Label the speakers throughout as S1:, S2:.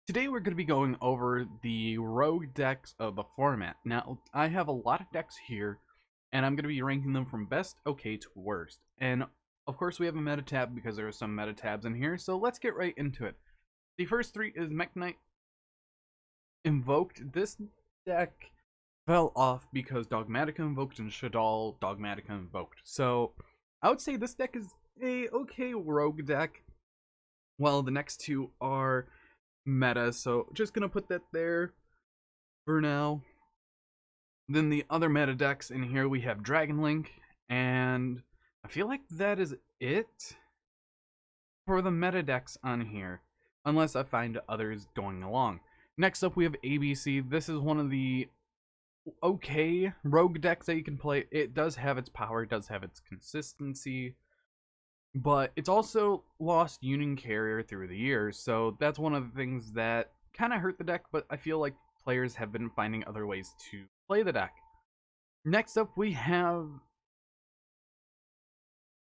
S1: Today we're going to be going over the rogue decks of the format. Now, I have a lot of decks here, and I'm going to be ranking them from best, okay, to worst. And, of course, we have a meta tab because there are some meta tabs in here, so let's get right into it. The first three is Mech Knight Invoked. This deck fell off because Dogmatica Invoked and Shadal Dogmatica Invoked. So, I would say this deck is a okay rogue deck, while the next two are meta, so just gonna put that there for now. Then the other meta decks in here, we have Dragon Link, and I feel like that is it for the meta decks on here, unless I find others going along. Next up, we have ABC. This is one of the okay rogue decks that you can play. It does have its power, it does have its consistency, but it's also lost Union Carrier through the years, so that's one of the things that kind of hurt the deck, but I feel like players have been finding other ways to play the deck. Next up, we have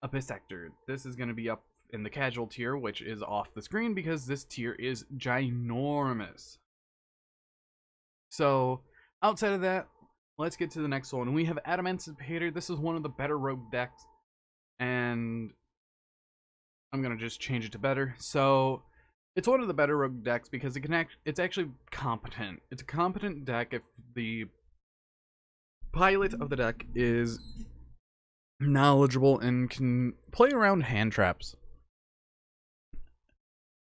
S1: Insector. This is going to be up in the casual tier, which is off the screen because this tier is ginormous. So, outside of that, let's get to the next one. We have Adamantipator. This is one of the better rogue decks, and I'm gonna just change it to better. So it's one of the better rogue decks because it's actually competent. It's a competent deck if the pilot of the deck is knowledgeable and can play around hand traps.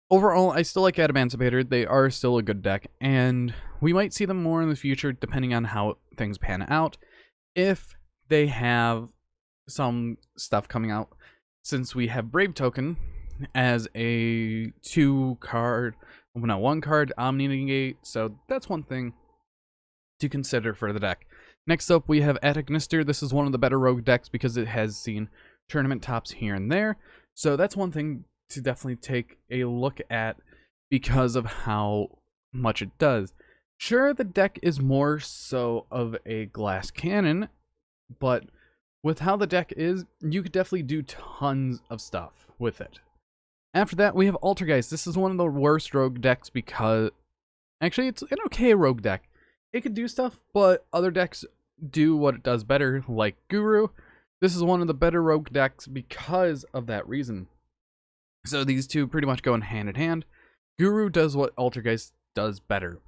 S1: Overall, I still like Adamantipator. They are still a good deck, and we might see them more in the future depending on how things pan out. If they have some stuff coming out, since we have Brave Token as a 1 card Omni Negate, so that's one thing to consider for the deck. Next up, we have Agnister. This is one of the better rogue decks because it has seen tournament tops here and there, so that's one thing to definitely take a look at because of how much it does. Sure, the deck is more so of a glass cannon, but with how the deck is, you could definitely do tons of stuff with it. After that, we have Altergeist. This is one of the worst rogue decks because... Actually, it's an okay rogue deck. It could do stuff, but other decks do what it does better, like Guru. This is one of the better rogue decks because of that reason. So these two pretty much go in hand. Guru does what Altergeist does better.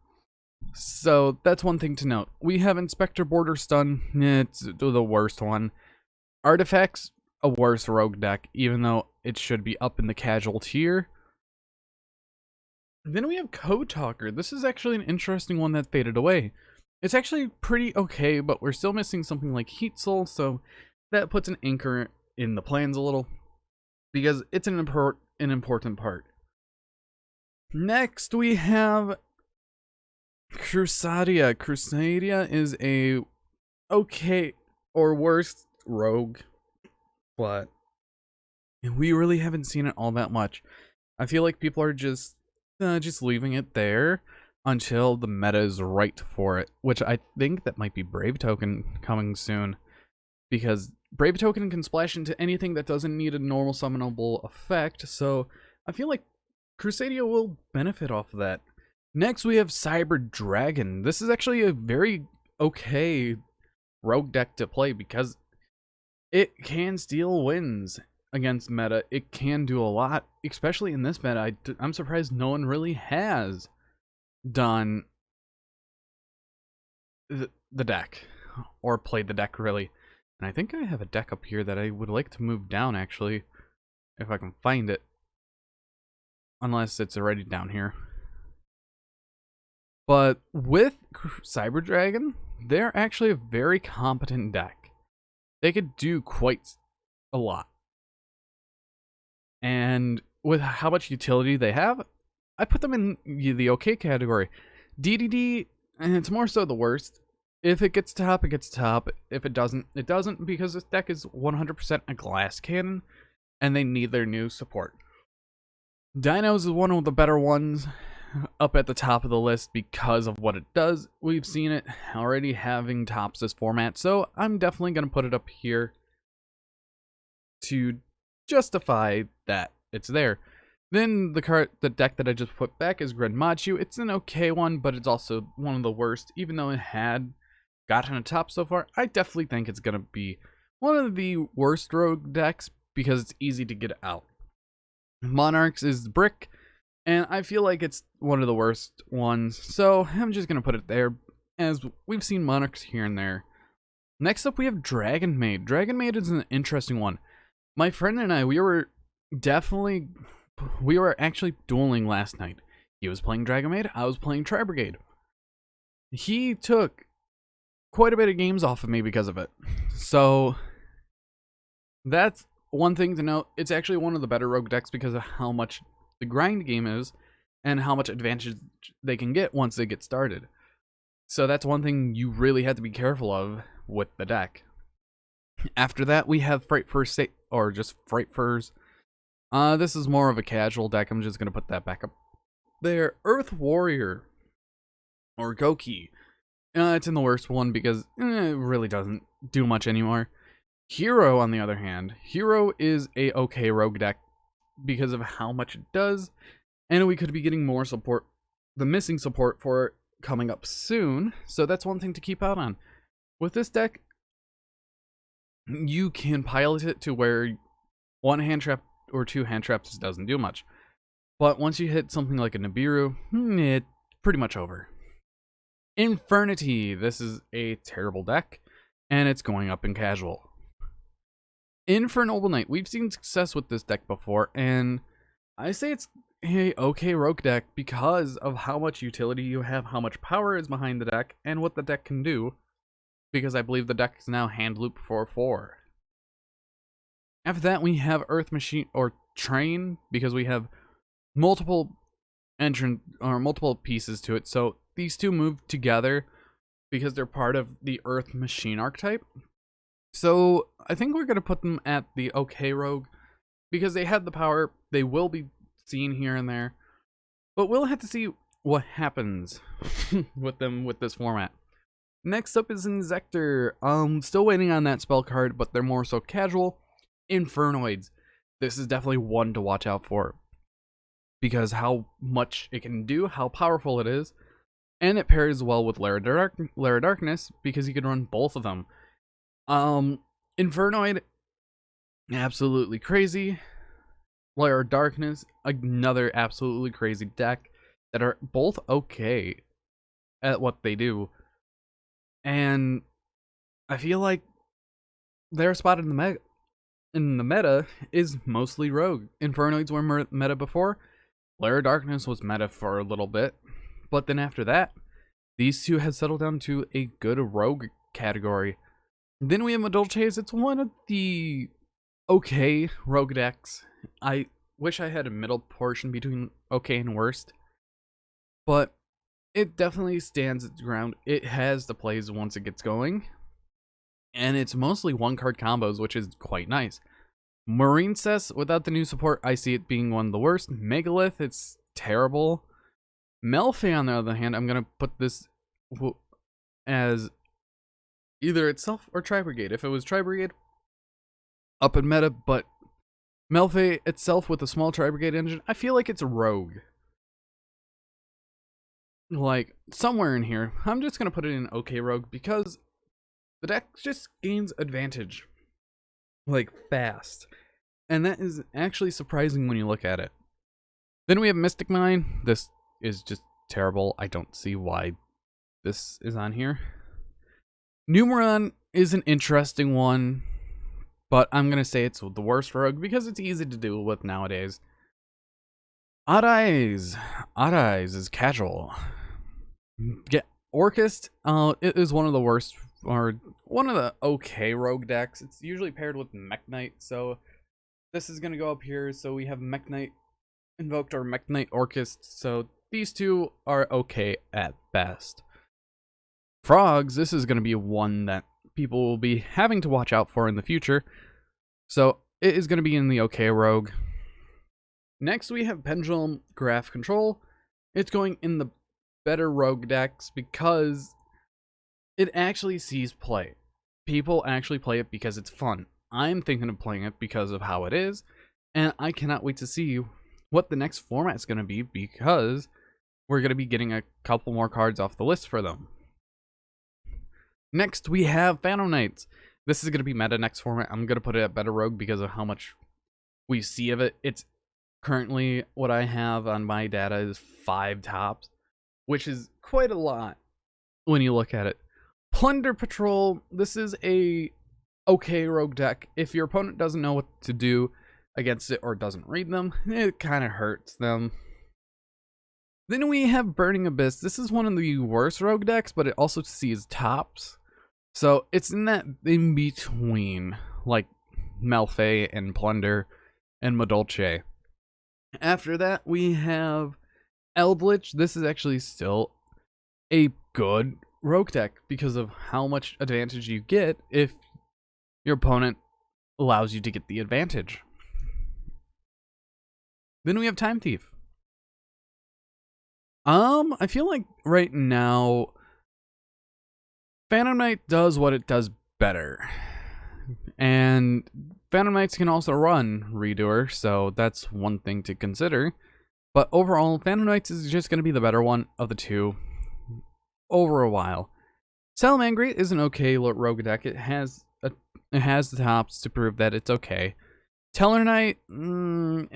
S1: So that's one thing to note. We have Inspector Border Stun. It's the worst one. Artifacts, a worse rogue deck, even though it should be up in the casual tier. Then we have Code Talker. This is actually an interesting one that faded away. It's actually pretty okay, but we're still missing something like Heat Soul, so that puts an anchor in the plans a little, because it's an important part. Next, we have Crusadia. Crusadia is a okay or worse rogue, but we really haven't seen it all that much. I feel like people are just leaving it there until the meta is right for it, which I think that might be Brave Token coming soon, because Brave Token can splash into anything that doesn't need a normal summonable effect, so I feel like Crusadia will benefit off of that. Next, we have Cyber Dragon. This is actually a very okay rogue deck to play because it can steal wins against meta. It can do a lot, especially in this meta. I'm surprised no one really has done the deck or played the deck really. And I think I have a deck up here that I would like to move down actually, if I can find it. Unless it's already down here. But with Cyber Dragon, they're actually a very competent deck. They could do quite a lot. And with how much utility they have, I put them in the okay category. DDD, it's more so the worst. If it gets top, it gets top. If it doesn't, it doesn't, because this deck is 100% a glass cannon, and they need their new support. Dinos is one of the better ones, up at the top of the list because of what it does. We've seen it already having tops this format, so I'm definitely going to put it up here to justify that it's there. Then the deck that I just put back is Grenmachu. It's an okay one, but it's also one of the worst. Even though it had gotten a top so far, I definitely think it's going to be one of the worst rogue decks because it's easy to get out. Monarchs is Brick, and I feel like it's one of the worst ones, so I'm just going to put it there, as we've seen Monarchs here and there. Next up, we have Dragon Maid. Dragon Maid is an interesting one. My friend and I, we were actually dueling last night. He was playing Dragon Maid, I was playing Tri Brigade. He took quite a bit of games off of me because of it. So, that's one thing to note. It's actually one of the better rogue decks because of how much the grind game is and how much advantage they can get once they get started. So that's one thing you really have to be careful of with the deck. After that, we have Fright Furs, or just Fright Furs. This is more of a casual deck. I'm just going to put that back up there. Earth Warrior, or Goki. It's in the worst one because it really doesn't do much anymore. Hero, on the other hand. Hero is a okay rogue deck because of how much it does, and we could be getting more support, the missing support for it coming up soon, so that's one thing to keep out on. With this deck, you can pilot it to where one hand trap or two hand traps doesn't do much. But once you hit something like a Nibiru, it's pretty much over. Infernoids. This is a terrible deck, and it's going up in casual. Infernoids Knight. We've seen success with this deck before, and I say it's a okay rogue deck because of how much utility you have, how much power is behind the deck, and what the deck can do. Because I believe the deck is now hand loop 4/4. After that, we have Earth Machine or Train because we have multiple multiple pieces to it. So these two move together because they're part of the Earth Machine archetype. So I think we're gonna put them at the okay rogue because they have the power. They will be seen here and there, but we'll have to see what happens with them with this format. Next up is Insector. Still waiting on that spell card, but they're more so casual. Infernoids. This is definitely one to watch out for because how much it can do, how powerful it is, and it pairs well with Lair Darkness because you can run both of them. Infernoid, absolutely crazy. Lair Darkness, another absolutely crazy deck that are both okay at what they do. And I feel like their spot in the meta is mostly rogue. Infernoids were meta before. Lair Darkness was meta for a little bit. But then after that, these two have settled down to a good rogue category. Then we have Madolches. It's one of the okay rogue decks. I wish I had a middle portion between okay and worst. But it definitely stands its ground. It has the plays once it gets going. And it's mostly one-card combos, which is quite nice. Marine Cess, without the new support, I see it being one of the worst. Megalith, it's terrible. Melfe, on the other hand, I'm going to put this as either itself or Tri Brigade. If it was Tri Brigade, up in meta, but Melfe itself with a small Tri Brigade engine, I feel like it's a rogue. Like, somewhere in here, I'm just going to put it in okay rogue because the deck just gains advantage, like, fast. And that is actually surprising when you look at it. Then we have Mystic Mine. This is just terrible. I don't see why this is on here. Numeron is an interesting one, but I'm going to say it's the worst rogue because it's easy to deal with nowadays. Odd Eyes. Odd Eyes is casual. Orchest, it is one of the worst, or one of the okay rogue decks. It's usually paired with Mech Knight, so this is going to go up here. So we have Mech Knight invoked or Mech Knight Orchest, so these two are okay at best. Frogs, this is going to be one that people will be having to watch out for in the future, so it is going to be in the okay rogue. Next we have Pendulum Graph Control. It's going in the better rogue decks because it actually sees play. People actually play it because it's fun. I'm thinking of playing it because of how it is, and I cannot wait to see what the next format is going to be, because we're going to be getting a couple more cards off the list for them. Next, we have Fano Knights. This is going to be meta next format. I'm going to put it at Better Rogue because of how much we see of it. It's currently, what I have on my data is 5 tops, which is quite a lot when you look at it. Plunder Patrol. This is a okay rogue deck. If your opponent doesn't know what to do against it or doesn't read them, it kind of hurts them. Then we have Burning Abyss. This is one of the worst rogue decks, but it also sees tops. So it's in that in between, like Malfay and Plunder and Madolche. After that, we have Eldritch. This is actually still a good rogue deck because of how much advantage you get if your opponent allows you to get the advantage. Then we have Time Thief. I feel like right now Fano Knight does what it does better. And Fano Knights can also run Redoer, so that's one thing to consider. But overall, Fano Knights is just going to be the better one of the two over a while. Salamangreat is an okay rogue deck. It has the tops to prove that it's okay. Tellarknight, I'm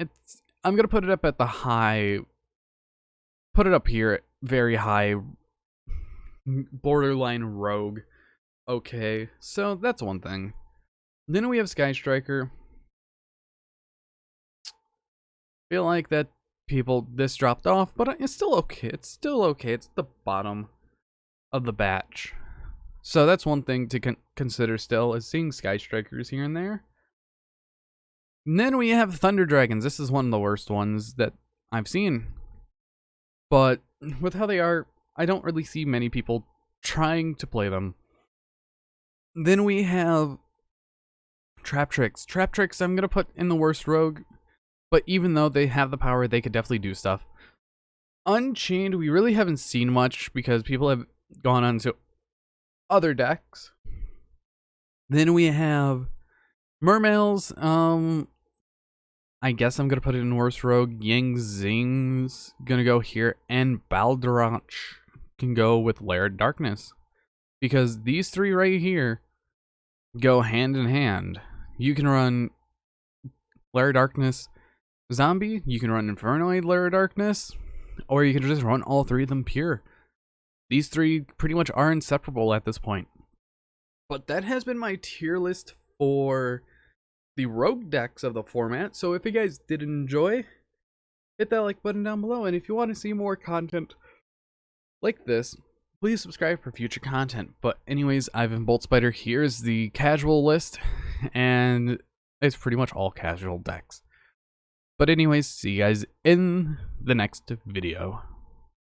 S1: going to put it up at the high. Put it up here, very high, borderline rogue. Okay, so that's one thing. Then we have Sky Striker. Feel like that this dropped off, but it's still okay. It's still okay. It's the bottom of the batch. So that's one thing to consider still, is seeing Sky Strikers here and there. And then we have Thunder Dragons. This is one of the worst ones that I've seen. But with how they are, I don't really see many people trying to play them. Then we have Trap Tricks. Trap Tricks I'm going to put in the worst rogue. But even though they have the power, they could definitely do stuff. Unchained, we really haven't seen much because people have gone on to other decks. Then we have Mermails. I guess I'm going to put it in worst rogue. Yang Zing's going to go here. And Baldrach can go with Laird Darkness. Because these three right here go hand in hand. You can run Laird Darkness Zombie. You can run Infernoid Laird Darkness. Or you can just run all three of them pure. These three pretty much are inseparable at this point. But that has been my tier list for the rogue decks of the format. So if you guys did enjoy, hit that like button down below. And if you want to see more content like this, please subscribe for future content. But anyways, I've been Bolt Spider. Here's the casual list, and it's pretty much all casual decks. But anyways, see you guys in the next video.